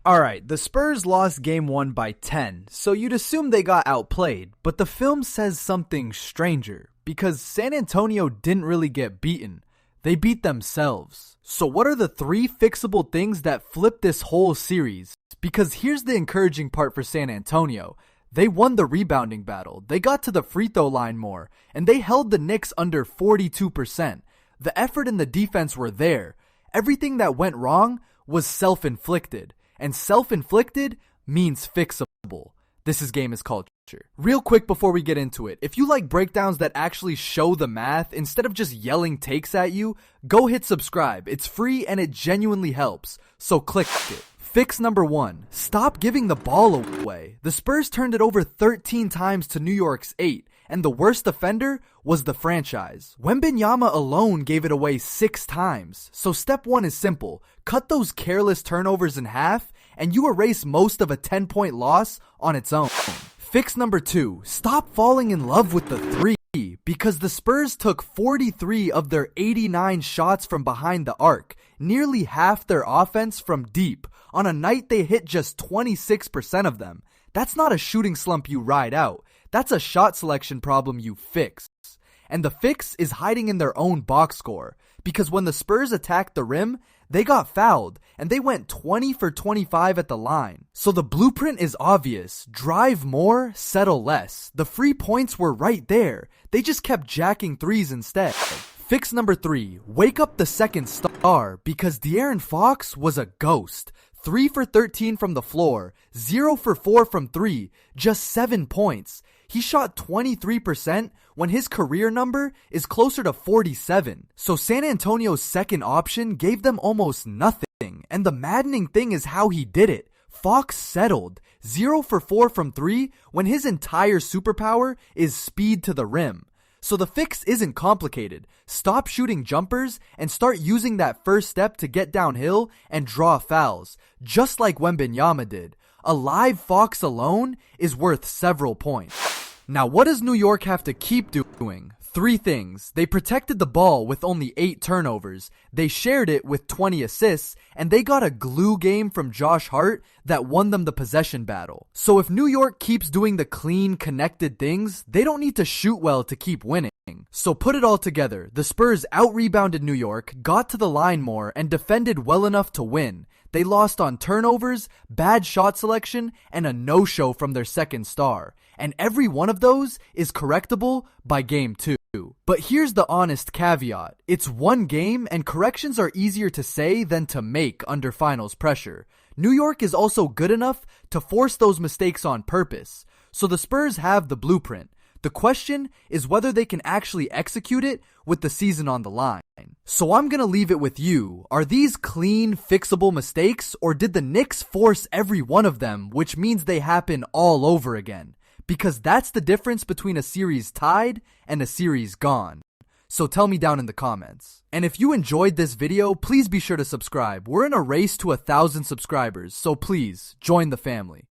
Alright, the Spurs lost game 1 by 10, so you'd assume they got outplayed, but the film says something stranger, because San Antonio didn't really get beaten. They beat themselves. So what are the 3 fixable things that flip this whole series? Because here's the encouraging part for San Antonio. They won the rebounding battle, they got to the free throw line more, and they held the Knicks under 42%. The effort and the defense were there. Everything that went wrong was self-inflicted. And self-inflicted means fixable. This is Game is Culture. Real quick before we get into it, if you like breakdowns that actually show the math instead of just yelling takes at you, go hit subscribe. It's free and it genuinely helps. So click it. Fix number 1. Stop giving the ball away. The Spurs turned it over 13 times to New York's 8. And the worst offender was the franchise. Wembanyama alone gave it away 6 times. So step 1 is simple. Cut those careless turnovers in half, and you erase most of a 10-point loss on its own. Fix number 2. Stop falling in love with the 3. Because the Spurs took 43 of their 89 shots from behind the arc, nearly half their offense from deep. On a night they hit just 26% of them. That's not a shooting slump you ride out. That's a shot selection problem you fix. And the fix is hiding in their own box score. Because when the Spurs attacked the rim, they got fouled, and they went 20 for 25 at the line. So the blueprint is obvious. Drive more, settle less. The free points were right there. They just kept jacking threes instead. Fix number 3. Wake up the second star, because De'Aaron Fox was a ghost. 3 for 13 from the floor, 0 for 4 from 3, just 7 points. He shot 23% when his career number is closer to 47. So San Antonio's second option gave them almost nothing. And the maddening thing is how he did it. Fox settled, 0 for 4 from 3 when his entire superpower is speed to the rim. So the fix isn't complicated. Stop shooting jumpers and start using that first step to get downhill and draw fouls, just like Wembanyama did. A live Fox alone is worth several points. Now what does New York have to keep doing? 3 things. They protected the ball with only 8 turnovers. They shared it with 20 assists, and they got a glue game from Josh Hart that won them the possession battle. So if New York keeps doing the clean, connected things, they don't need to shoot well to keep winning. So put it all together, the Spurs out-rebounded New York, got to the line more, and defended well enough to win. They lost on turnovers, bad shot selection, and a no-show from their second star. And every one of those is correctable by game 2. But here's the honest caveat. It's one game, and corrections are easier to say than to make under finals pressure. New York is also good enough to force those mistakes on purpose. So the Spurs have the blueprint. The question is whether they can actually execute it with the season on the line. So I'm gonna leave it with you. Are these clean, fixable mistakes, or did the Knicks force every one of them, which means they happen all over again? Because that's the difference between a series tied and a series gone. So tell me down in the comments. And if you enjoyed this video, please be sure to subscribe. We're in a race to 1,000 subscribers, so please join the family.